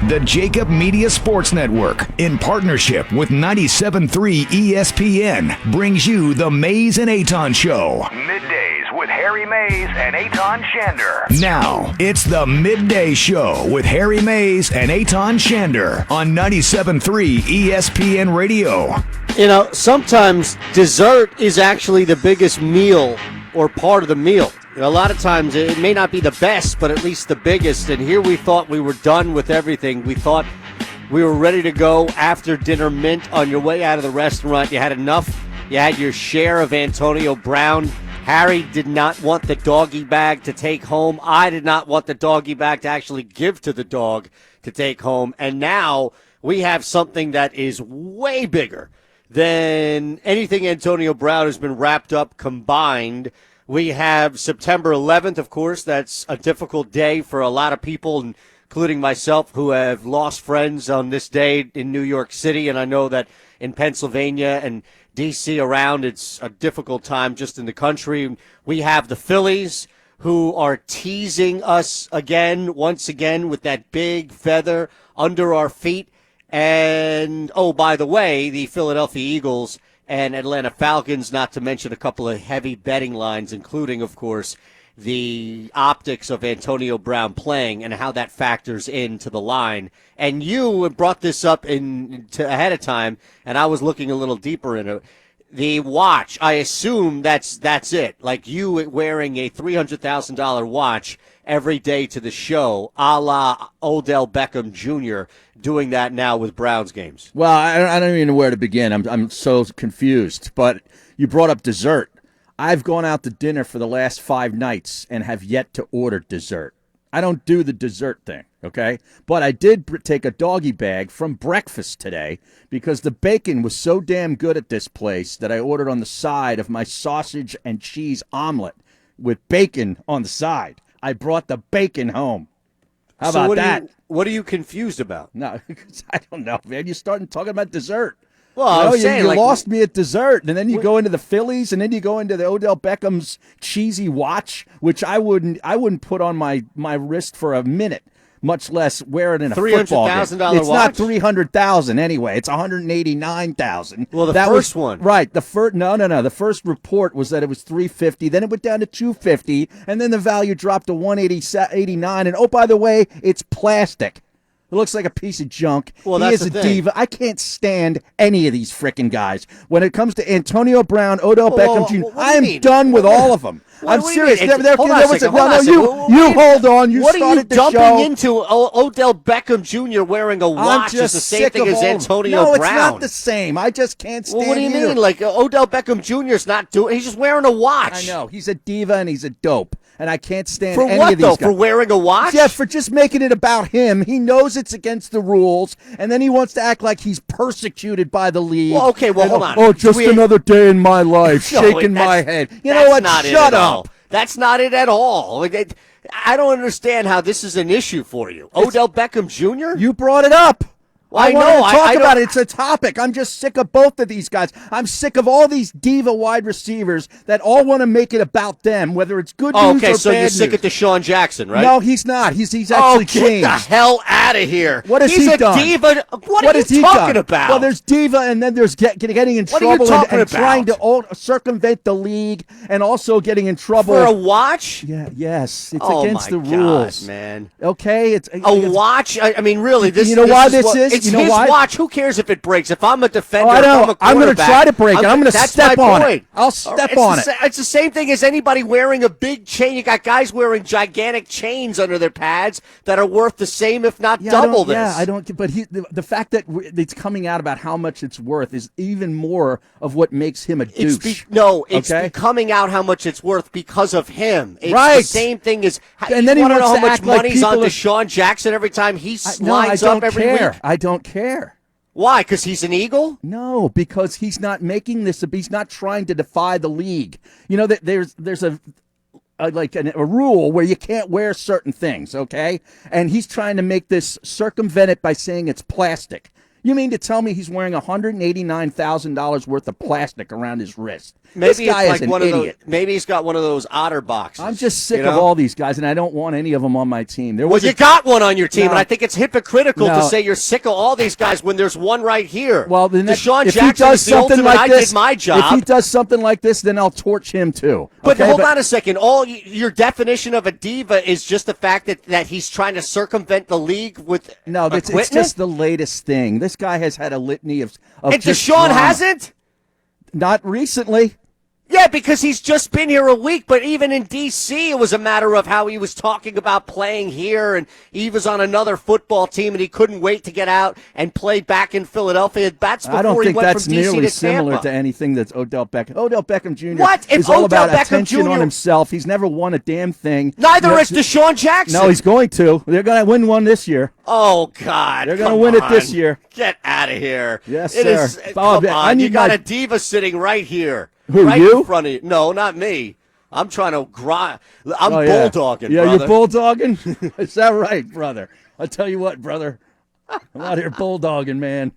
The Jacob Media Sports Network, in partnership with 97.3 ESPN, brings you the Mays and Eytan Show. Middays with Harry Mays and Eytan Shander. Now, it's the Midday Show with Harry Mays and Eytan Shander on 97.3 ESPN Radio. You know, sometimes dessert is actually the biggest meal or part of the meal. You know, a lot of times it may not be the best, but at least the biggest. And here we thought we were done with everything. We thought we were ready to go after dinner mint on your way out of the restaurant. You had enough. You had your share of Antonio Brown. Harry did not want the doggy bag to take home. I did not want the doggy bag to actually give to the dog to take home. And now we have something that is way bigger than anything Antonio Brown has been wrapped up combined. We have September 11th, of course. That's a difficult day for a lot of people, including myself, who have lost friends on this day in New York City. And I know that in Pennsylvania and D.C. around, it's a difficult time just in the country. We have the Phillies, who are teasing us once again, with that big feather under our feet. And, oh, by the way, the Philadelphia Eagles and Atlanta Falcons, not to mention a couple of heavy betting lines, including, of course, the optics of Antonio Brown playing and how that factors into the line. And you brought this up ahead of time, and I was looking a little deeper into it. The watch, I assume that's it. Like you wearing a $300,000 watch every day to the show, a la Odell Beckham Jr., doing that now with Browns games. Well, I don't even know where to begin. I'm so confused. But you brought up dessert. I've gone out to dinner for the last 5 nights and have yet to order dessert. I don't do the dessert thing, okay? But I did take a doggy bag from breakfast today because the bacon was so damn good at this place that I ordered on the side of my sausage and cheese omelet with bacon on the side. I brought the bacon home. How about that? What are you confused about? No, I don't know, man. You're starting talking about dessert. Well, you lost me at dessert, and then you go into the Phillies, and then you go into the Odell Beckham's cheesy watch, which I wouldn't put on my wrist for a minute, much less wear it in a football game. $300,000 It's watch? not $300,000 anyway. It's $189,000. Well, the first one, right? The first no. The first report was that it was $350. Then it went down to $250, and then the value dropped to $189. And oh, by the way, it's plastic. It looks like a piece of junk. Well, he that's is a the thing. diva. I can't stand any of these frickin' guys. When it comes to Antonio Brown, Odell Beckham Jr., I am done with all of them. I'm serious. Hold on a second. You hold on. You started the show. What are you dumping into Odell Beckham Jr. wearing a watch? Is the same thing as Antonio Brown. No, it's not the same. I just can't stand what do you mean? Like Odell Beckham Jr. is not doing. He's just wearing a watch. I know. He's a diva and he's a dope. And I can't stand for any what, of these though? guys. For wearing a watch? Yeah, for just making it about him. He knows it's against the rules, and then he wants to act like he's persecuted by the league. Well, okay, hold on. Oh, just another day in my life, shaking my head. You know what? Shut up. That's not it at all. I don't understand how this is an issue for you. Odell Beckham Jr.? You brought it up. Well, I know. Talk about it. It's a topic. I'm just sick of both of these guys. I'm sick of all these diva wide receivers that all want to make it about them, whether it's good news or bad news. Okay, so you're sick of Deshaun Jackson, right? No, he's not. He's actually changed. Get the hell out of here. What has he done? He's a diva. What are you talking about? Well, there's diva, and then there's getting in trouble and trying to circumvent the league, and also getting in trouble for a watch. Yeah, yes, it's against the rules, man. Okay, it's a watch. I mean, really, this. You know why this is? It's his watch. Who cares if it breaks? If I'm a defender, I'm going to try to break it. I'm going to step on it. I'll step on it. It's the same thing as anybody wearing a big chain. You got guys wearing gigantic chains under their pads that are worth the same, if not double this. Yeah, I don't. But the fact that it's coming out about how much it's worth is even more of what makes him a douche. It's coming out how much it's worth because of him. It's the same thing as. And then he wants to know to how much act like money's on people Deshaun Jackson every time he slides up every week. I don't care. Why? Because he's an Eagle? No, because he's not making this. He's not trying to defy the league. You know that there's a rule where you can't wear certain things. Okay, and he's trying to make this circumvent it by saying it's plastic. You mean to tell me he's wearing $189,000 worth of plastic around his wrist? Maybe This guy it's is like an one of idiot. those. Maybe he's got one of those otter boxes. I'm just sick you of know? all these guys, and I don't want any of them on my team. Well, you got one on your team, No. and I think it's hypocritical to No. say you're sick of all these guys when there's one right here. Well, the next, Deshaun if Jackson he does is the something ultimate, like I this, did my job. if he does something like this, then I'll torch him too. But okay? hold on a second. Your definition of a diva is just the fact that he's trying to circumvent the league with No, it's equipment? just the latest thing. This guy has had a litany of And just Deshaun drama. hasn't? Not recently. Yeah, because he's just been here a week, but even in D.C., it was a matter of how he was talking about playing here, and he was on another football team, and he couldn't wait to get out and play back in Philadelphia. That's before I don't he think went that's from D.C. nearly to similar Tampa. to anything that's Odell Beckham. Odell Beckham Jr. What? If is all Odell about Beckham attention Jr. on himself. He's never won a damn thing. Neither You know, is Deshaun Jackson. No, he's going to. They're going to win one this year. Oh, God. They're going to come win it on. this year. Get out of here. Yes, It sir. is- Oh, come I on. need You got my- a diva sitting right here. Who, right you? in front of you. No, not me. I'm trying to grind. I'm Oh, yeah. bulldogging, Yeah, brother. you're bulldogging? Is that right, brother? I'll tell you what, brother. I'm out here bulldogging, man.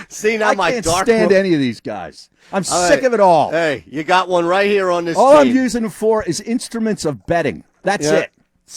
See, now I my can't dark stand room- any of these guys. I'm All sick right. of it all. Hey, you got one right here on this All I'm team. using them for is instruments of betting. That's Yeah.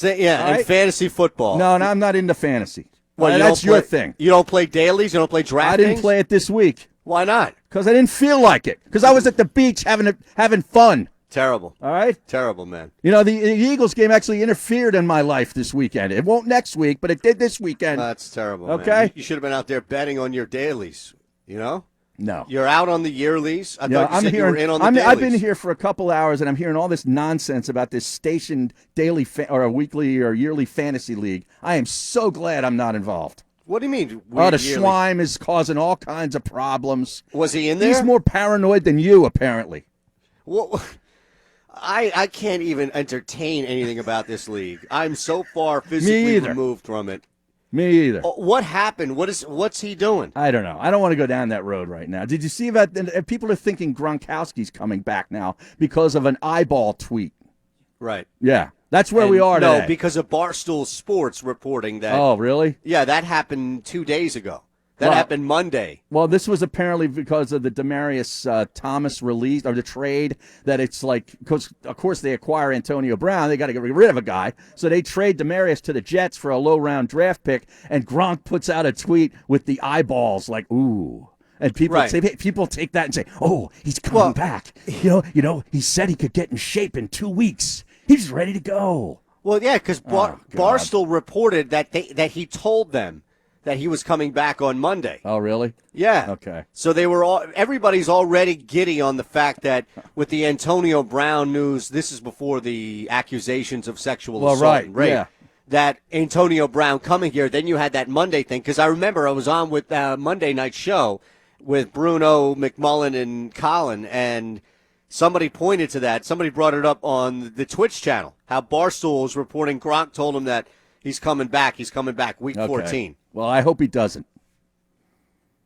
it. Yeah, All and right. fantasy football. No, I'm not into fantasy. Well, you that's don't your play- thing. You don't play dailies? You don't play draft I didn't things? play it this week Why not? because I didn't feel like it. Because I was at the beach having fun. Terrible. All right. Terrible, man. You know, the Eagles game actually interfered in my life this weekend. It won't next week, but it did this weekend. That's terrible, Okay. man. You should have been out there betting on your dailies, you know? No. You're out on the yearlies. I Yeah, thought you said you were in on the dailies. I've been here for a couple hours, and I'm hearing all this nonsense about this stationed daily or a weekly or yearly fantasy league. I am so glad I'm not involved. What do you mean? Oh, the yearly? slime is causing all kinds of problems. Was he in there? He's more paranoid than you, apparently. What? I can't even entertain anything about this league. I'm so far physically either. removed from it. Me either. What happened? What's he doing? I don't know. I don't want to go down that road right now. Did you see about people are thinking Gronkowski's coming back now because of an eyeball tweet? Right. Yeah, that's where And we are no, today. because of Barstool Sports reporting that. Oh, really? Yeah, that happened 2 days ago. That Well- happened Monday. Well, this was apparently because of the Demaryius Thomas release or the trade. That it's like, because of course they acquire Antonio Brown, they got to get rid of a guy, so they trade Demaryius to the Jets for a low-round draft pick, and Gronk puts out a tweet with the eyeballs, like ooh. And people Right. people take that and say, "Oh, he's coming back." You know, he said he could get in shape in 2 weeks. He's ready to go. Well, yeah, because God. Barstool reported that he told them that he was coming back on Monday. Oh, really? Yeah. Okay. So everybody's already giddy on the fact that with the Antonio Brown news, this is before the accusations of sexual Well, assault right, and rape. yeah. That Antonio Brown coming here, then you had that Monday thing. Because I remember I was on with Monday night show with Bruno, McMullen, and Colin, and somebody pointed to that. Somebody brought it up on the Twitch channel, how Barstool was reporting Gronk told him that he's coming back. He's coming back week Okay. 14. Well, I hope he doesn't.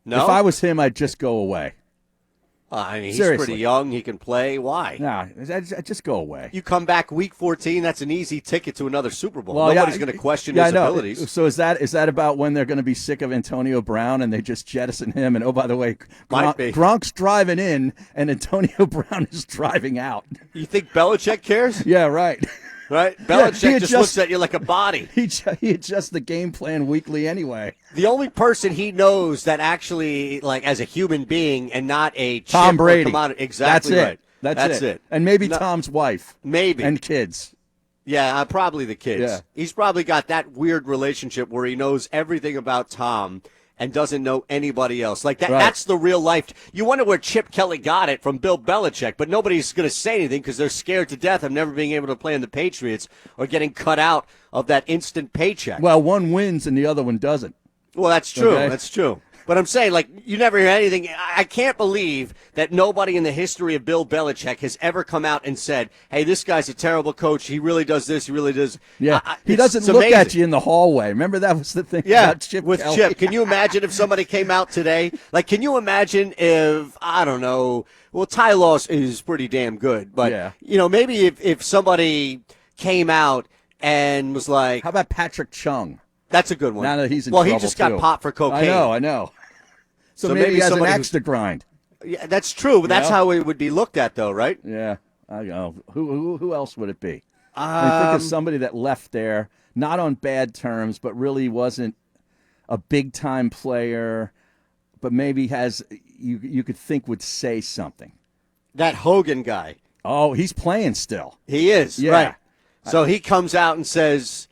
No? If I was him, I'd just go away. I mean, he's Seriously. pretty young. He can play. Why? Nah, I'd just go away. You come back week 14, that's an easy ticket to another Super Bowl. Nobody's going to question his I know. abilities. So is that about when they're going to be sick of Antonio Brown and they just jettison him? And oh, by the way, Might be. Gronk's driving in and Antonio Brown is driving out. You think Belichick cares? Yeah, right. Right? he Belichick just adjusts- looks at you like a body. He adjusts the game plan weekly anyway. The only person he knows that actually, like, as a human being and not a chip Tom or Brady. commodity. Exactly That's right. it. That's it. And maybe Tom's wife. Maybe. And kids. Yeah, probably the kids. Yeah. He's probably got that weird relationship where he knows everything about Tom and doesn't know anybody else. Like that. Right. That's the real life. You wonder where Chip Kelly got it from Bill Belichick, but nobody's going to say anything because they're scared to death of never being able to play in the Patriots or getting cut out of that instant paycheck. Well, one wins and the other one doesn't. Well, that's true. Okay. That's true. But I'm saying, like, you never hear anything. I can't believe that nobody in the history of Bill Belichick has ever come out and said, hey, this guy's a terrible coach. He really does this. He really does. Yeah, he it's doesn't look amazing. at you in the hallway. Remember that was the thing Yeah, about Chip with Kelly? Chip. Can you imagine if somebody came out today? Like, can you imagine if, I don't know, well, Ty Loss is pretty damn good. But, Yeah. you know, maybe if somebody came out and was like, How about Patrick Chung? That's a good one. Now that he's in well, trouble, he just got too. popped for cocaine. I know. So maybe he has an axe to grind. Yeah, that's true, but that's how it would be looked at, though, right? Yeah, I know. Who else would it be? I think of somebody that left there, not on bad terms, but really wasn't a big-time player, but maybe you could think would say something. That Hogan guy. Oh, he's playing still. He is, Yeah. right. So he comes out and says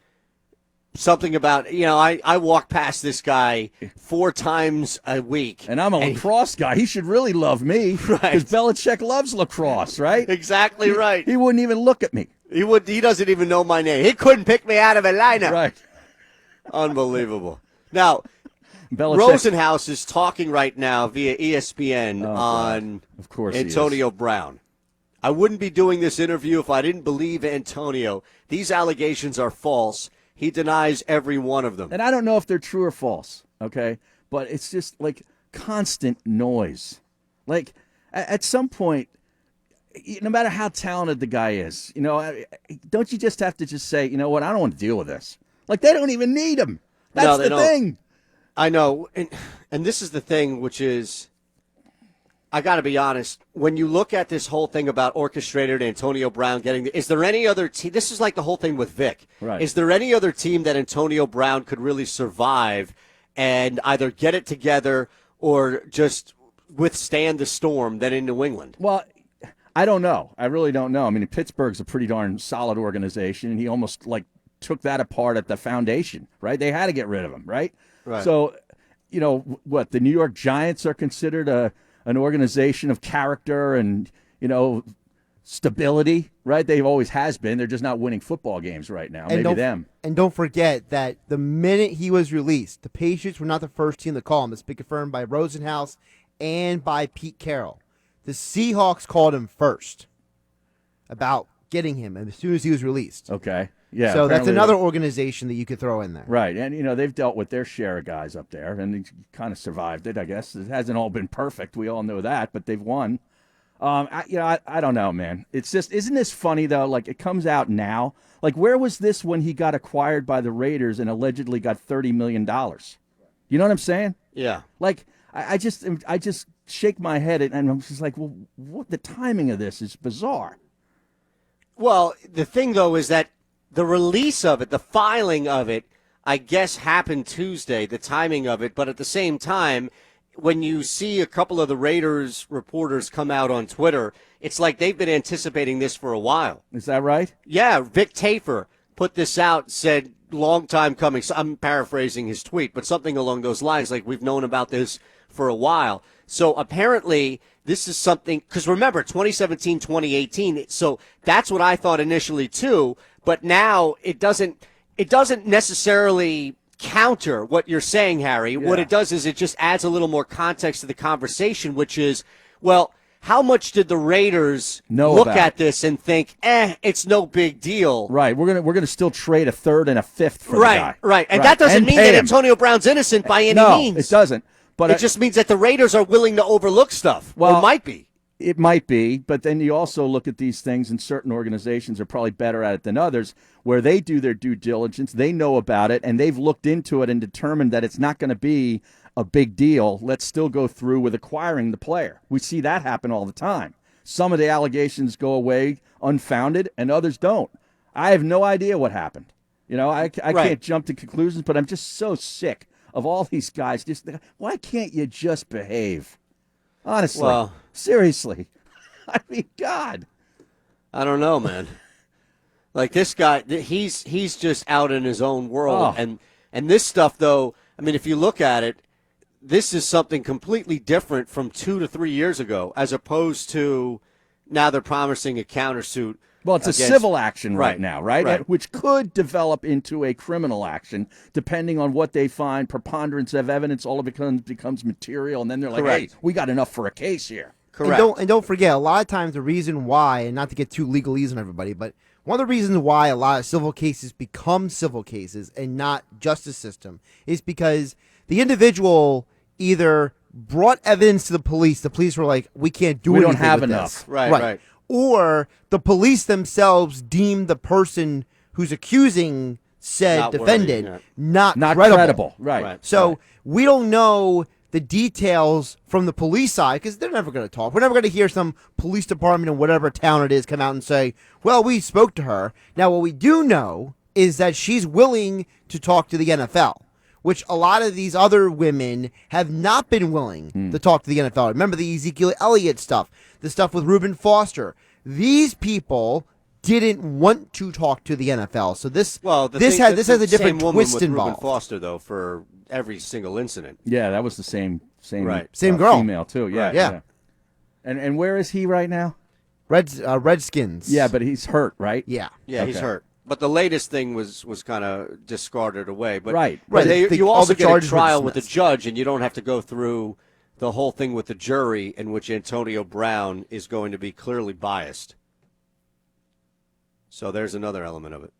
something about, I walk past this guy 4 times a week. And I'm a lacrosse guy. He should really love me. Right. Because Belichick loves lacrosse, right? Exactly right. He wouldn't even look at me. He doesn't even know my name. He couldn't pick me out of a lineup. Right. Unbelievable. Now, Belichick. Rosenhaus is talking right now via ESPN on Of course Antonio Brown. I wouldn't be doing this interview if I didn't believe Antonio. These allegations are false. He denies every one of them. And I don't know if they're true or false, okay? But it's just like constant noise. Like at some point, no matter how talented the guy is, don't you just have to just say, you know what, I don't want to deal with this. Like they don't even need him. That's the thing. I know. And this is the thing, which is, I got to be honest, when you look at this whole thing about orchestrated Antonio Brown getting is there any other team? This is like the whole thing with Vic. Right. Is there any other team that Antonio Brown could really survive and either get it together or just withstand the storm than in New England? Well, I don't know. I really don't know. I mean, Pittsburgh's a pretty darn solid organization, and he almost took that apart at the foundation, right? They had to get rid of him, right? Right. So, what, the New York Giants are considered an organization of character and, stability, right? They've always has been. They're just not winning football games right now. And Maybe them. And don't forget that the minute he was released, the Patriots were not the first team to call him. It's been confirmed by Rosenhaus and by Pete Carroll. The Seahawks called him first about getting him as soon as he was released. Okay. Yeah. So that's another organization that you could throw in there. Right. And, they've dealt with their share of guys up there, and they kind of survived it, I guess. It hasn't all been perfect. We all know that, but they've won. I don't know, man. It's just, isn't this funny, though? Like, it comes out now. Like, where was this when he got acquired by the Raiders and allegedly got $30 million? You know what I'm saying? Yeah. Like, I just shake my head, and I'm just like, well, what? The timing of this is bizarre. Well, the thing, though, is that the release of it, the filing of it, I guess happened Tuesday, the timing of it. But at the same time, when you see a couple of the Raiders reporters come out on Twitter, it's like they've been anticipating this for a while. Is that right? Yeah, Vic Tafur put this out, said, long time coming. So I'm paraphrasing his tweet, but something along those lines, like we've known about this for a while. So apparently this is something, because remember, 2017, 2018, so that's what I thought initially too, but now it doesn't necessarily counter what you're saying, Harry. Yeah. What it does is it just adds a little more context to the conversation, which is, well, how much did the Raiders look at this and think, it's no big deal? Right. We're gonna still trade a third and a fifth for the guy. Right. And that doesn't mean that Antonio Brown's innocent by any means. No, it doesn't. But it just means that the Raiders are willing to overlook stuff. Well, or might be. It might be, but then you also look at these things, and certain organizations are probably better at it than others, where they do their due diligence, they know about it, and they've looked into it and determined that it's not going to be a big deal. Let's still go through with acquiring the player. We see that happen all the time. Some of the allegations go away unfounded, and others don't. I have no idea what happened. I can't jump to conclusions, but I'm just so sick of all these guys. Why can't you just behave? Honestly. Well, seriously. I mean, God. I don't know, man. Like this guy, he's just out in his own world. Oh. And this stuff, though, I mean, if you look at it, this is something completely different from 2 to 3 years ago, as opposed to now they're promising a countersuit. Well, it's a civil action right now, right? Right. Which could develop into a criminal action, depending on what they find, preponderance of evidence, all of it becomes material, and then they're like, Correct. hey, we got enough for a case here. Correct. And don't forget, a lot of times the reason why, and not to get too legalese on everybody, but one of the reasons why a lot of civil cases become civil cases and not justice system is because the individual either brought evidence to the police were like, we can't do anything don't have with enough. this. Right. Or the police themselves deem the person who's accusing said Not defendant worthy, not Not credible. credible. Right. So right. we don't know the details from the police side because they're never going to talk. We're never going to hear some police department in whatever town it is come out and say, well, we spoke to her. Now, what we do know is that she's willing to talk to the NFL, which a lot of these other women have not been willing to talk to the NFL. Remember the Ezekiel Elliott stuff, the stuff with Reuben Foster. These people didn't want to talk to the NFL. So this has a different twist with involved. Reuben Foster, though, for every single incident. Yeah, that was the same Right. Same girl. female too. Yeah, Right. Yeah. And where is he right now? Redskins. Yeah, but he's hurt, right? Yeah. Yeah, he's Okay. hurt. But the latest thing was kind of discarded away. But Right. but Right. you All also the get a charges were trial with the dismissed. judge, and you don't have to go through the whole thing with the jury, in which Antonio Brown is going to be clearly biased. So there's another element of it.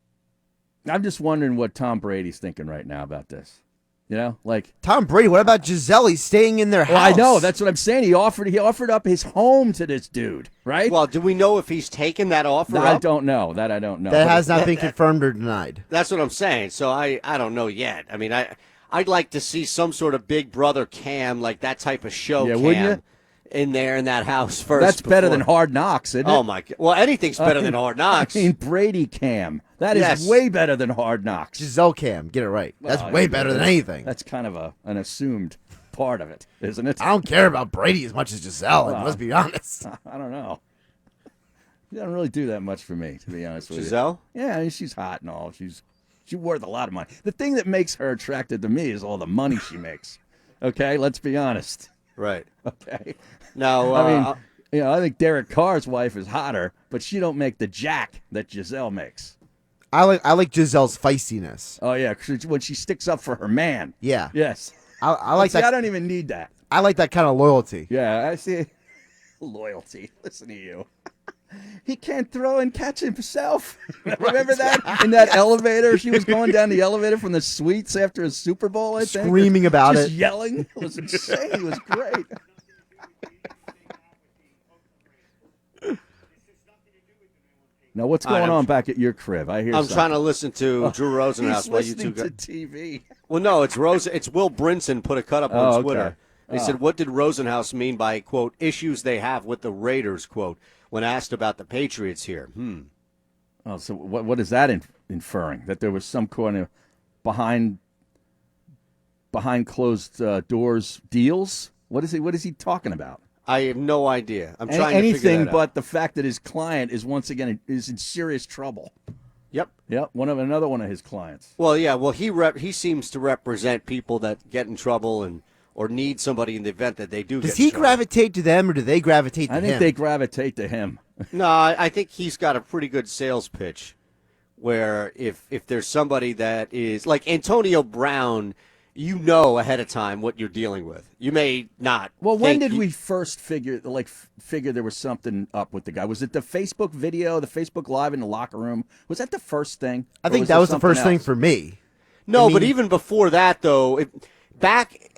I'm just wondering what Tom Brady's thinking right now about this. You know, like, Tom Brady, what about Giselle? He's staying in their house. well, I know that's what I'm saying. He offered up his home to this dude, right? Well, do we know if he's taken that offer I up? don't know. That I don't know. That But has not been confirmed or denied. That's what I'm saying. So I don't know yet. I mean, I'd like to see some sort of Big Brother cam, like that type of show Yeah, cam wouldn't you? in there in that house first. that's better before- than Hard Knocks, isn't it? Oh my God! Well, anything's better than Hard Knocks. I mean, Brady Cam. That is Yes. way better than Hard Knocks. Giselle Cam, get it right. That's Well, way better than anything. That's kind of an assumed part of it, isn't it? I don't care about Brady as much as Giselle, and let's be honest. I don't know. She doesn't really do that much for me, to be honest with Giselle? you. Yeah, I mean, she's hot and all. She's worth a lot of money. The thing that makes her attractive to me is all the money she makes. Okay, let's be honest. Right. Okay. Now, I mean, I think Derek Carr's wife is hotter, but she don't make the jack that Giselle makes. I like Giselle's feistiness. Oh yeah, 'cause when she sticks up for her man. Yeah. Yes. I like See, I that. don't even need that. I like that kind of loyalty. Yeah, I see. Loyalty. Listen to you. He can't throw and catch himself. Remember that in that elevator? She was going down the elevator from the suites after a Super Bowl. I think, Screaming about just it. yelling. It was insane. It was great. Now, what's going on back at your crib? I hear. I'm something. trying to listen to Drew Rosenhaus He's while you two listening go. to TV. Well, no, it's Will Brinson put a cut up on Oh, okay. Twitter. He said, "What did Rosenhaus mean by quote issues they have with the Raiders?" Quote when asked about the Patriots here. Oh, so what is that inferring? That there was some kind of behind closed doors deals? What is he talking about? I have no idea. I'm trying to figure Anything that out. but the fact that his client is once again is in serious trouble. Yep. Yep, another one of his clients. Well, yeah. Well, he seems to represent people that get in trouble or need somebody in the event that they do. Does get in he trouble. gravitate to them, or do they gravitate to I him? think they gravitate to him. No, I think he's got a pretty good sales pitch. Where if there's somebody that is like Antonio Brown, you know ahead of time what you're dealing with. You may not. Well, when think did we first figure there was something up with the guy? Was it the Facebook video, the Facebook Live in the locker room? Was that the first thing? I Or think that there was the first something thing else? for me. No, I but mean- even before that, though,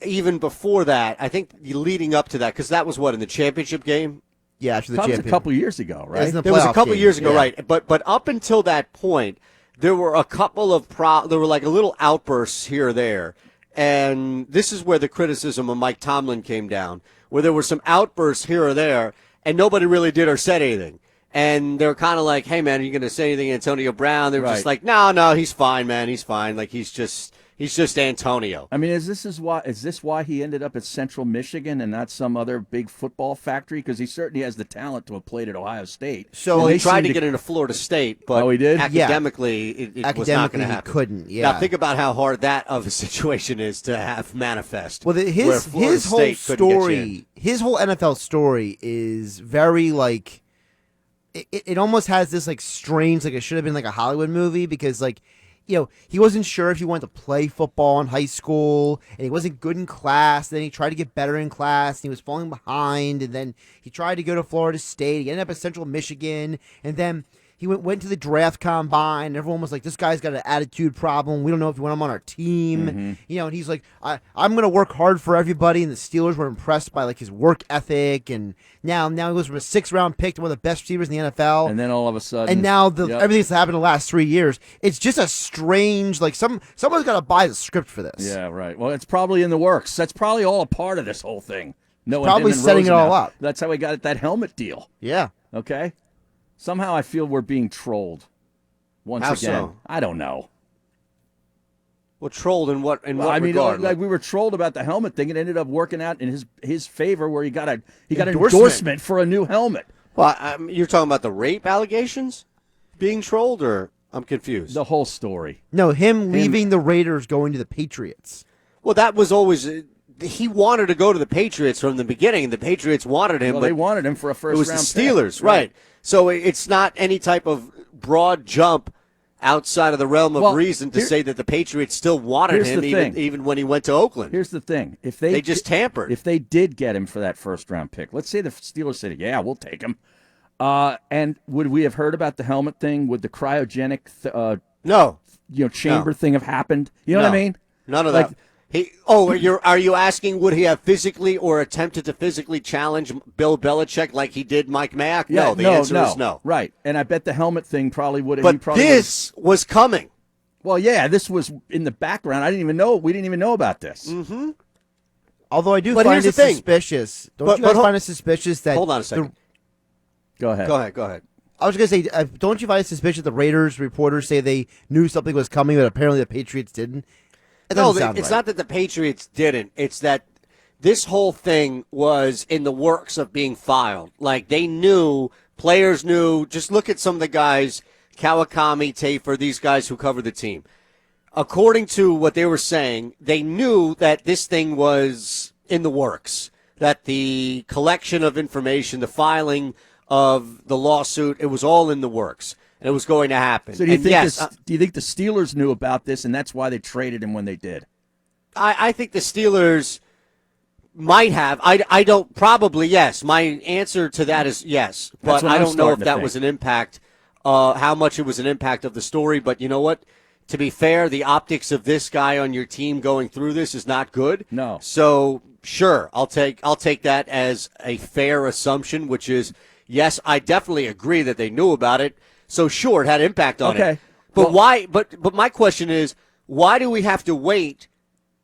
even before that, I think leading up to that, because that was what in the championship game. Yeah, after the That was a champion. couple years ago, right? in the There was a playoff couple game, years ago, yeah. right? But up until that point, there were a couple of there were like a little outbursts here or there, and this is where the criticism of Mike Tomlin came down, where there were some outbursts here or there, and nobody really did or said anything. And they were kind of like, "Hey, man, are you going to say anything, to Antonio Brown?" They were just Right. like, "No, he's fine, man, he's fine. Like he's just Antonio." I mean, is this why he ended up at Central Michigan and not some other big football factory? Because he certainly has the talent to have played at Ohio State. So Well, And he they tried seem to get into Florida State, but Oh, he did? Yeah. academically, it was not going Academically, to he happen. couldn't, yeah. Now think about how hard that of a situation is to have manifest. Well, where his Florida whole State couldn't get you in. story, his whole NFL story is very like it almost has this like strange, like it should have been like a Hollywood movie because like, you know, he wasn't sure if he wanted to play football in high school and he wasn't good in class. Then he tried to get better in class and he was falling behind. And then he tried to go to Florida State. He ended up at Central Michigan. And then he went to the draft combine. Everyone was like, "This guy's got an attitude problem. We don't know if we want him on our team." You know, and he's like, "I'm going to work hard for everybody." And the Steelers were impressed by like his work ethic. And now he goes from a 6th-round pick to one of the best receivers in the NFL. And then all of a sudden, and now everything that's happened in the last 3 years, it's just a strange, like someone's got to buy the script for this. Yeah, right. Well, it's probably in the works. That's probably all a part of this whole thing. Probably setting it all up. That's how we got that helmet deal. Yeah. Okay? Somehow I feel we're being trolled once How again. so? I don't know. Well, trolled in what regard? Like we were trolled about the helmet thing. It ended up working out in his favor, where he got an endorsement for a new helmet. Well, you're talking about the rape allegations being trolled, or I'm confused. The whole story. No, him leaving the Raiders, going to the Patriots. Well, that was always he wanted to go to the Patriots from the beginning. The Patriots wanted him. Well, but they wanted him for a first-round pick. It was the Steelers, right? So it's not any type of broad jump outside of the realm of reason to say that the Patriots still wanted him even when he went to Oakland. Here's the thing. If they just tampered. If they did get him for that first-round pick, let's say the Steelers said, yeah, we'll take him. And would we have heard about the helmet thing? Would the cryogenic chamber thing have happened? You know what I mean? None of that. Are you asking would he have physically or attempted to physically challenge Bill Belichick like he did Mike Mack? Yeah, no, the answer is no. Right, and I bet the helmet thing probably would have. But this was coming. Well, yeah, this was in the background. We didn't even know about this. Mm-hmm. Although I do find it suspicious. Don't you guys find it suspicious that? Hold on a second. Go ahead. I was going to say, don't you find it suspicious the Raiders reporters say they knew something was coming, but apparently the Patriots didn't? It's not that the Patriots didn't. It's that this whole thing was in the works of being filed. Like, they knew, players knew. Just look at some of the guys, Kawakami, Tafer, these guys who cover the team. According to what they were saying, they knew that this thing was in the works, that the collection of information, the filing of the lawsuit, it was all in the works. And it was going to happen. So do you think the Steelers knew about this, and that's why they traded him when they did? I think the Steelers might have. I don't. Probably yes. My answer to that is yes. But I don't know if that was an impact. How much it was an impact of the story. But you know what? To be fair, the optics of this guy on your team going through this is not good. No. So sure, I'll take that as a fair assumption, which is yes. I definitely agree that they knew about it. So sure, it had impact on it. But why? But my question is, why do we have to wait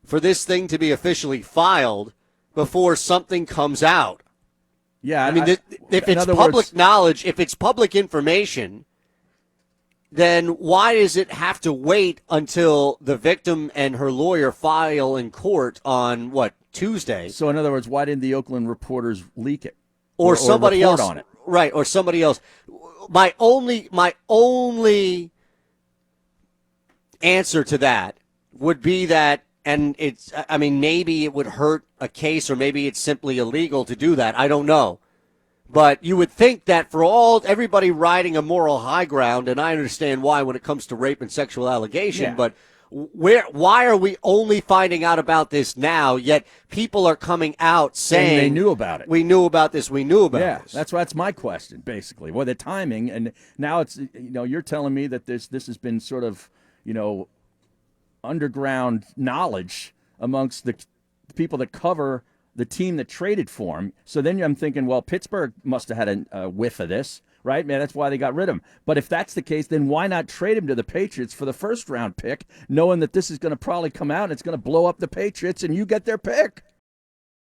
for this thing to be officially filed before something comes out? Yeah, I mean, if it's public knowledge, if it's public information, then why does it have to wait until the victim and her lawyer file in court on Tuesday? So in other words, why didn't the Oakland reporters leak it or somebody else on it? Right, or somebody else. My only answer to that would be that, and maybe it would hurt a case, or maybe it's simply illegal to do that. I don't know. But you would think that for everybody riding a moral high ground, and I understand why when it comes to rape and sexual allegation, but why are we only finding out about this now, yet people are coming out saying they knew about it. We knew about this. We knew about this. That's my question, basically. Well, the timing, and now it's, you're telling me that this has been sort of, underground knowledge amongst the people that cover the team that traded for him. So then I'm thinking, well, Pittsburgh must have had a whiff of this. Right, man, that's why they got rid of him. But if that's the case, then why not trade him to the Patriots for the first-round pick, knowing that this is going to probably come out and it's going to blow up the Patriots and you get their pick?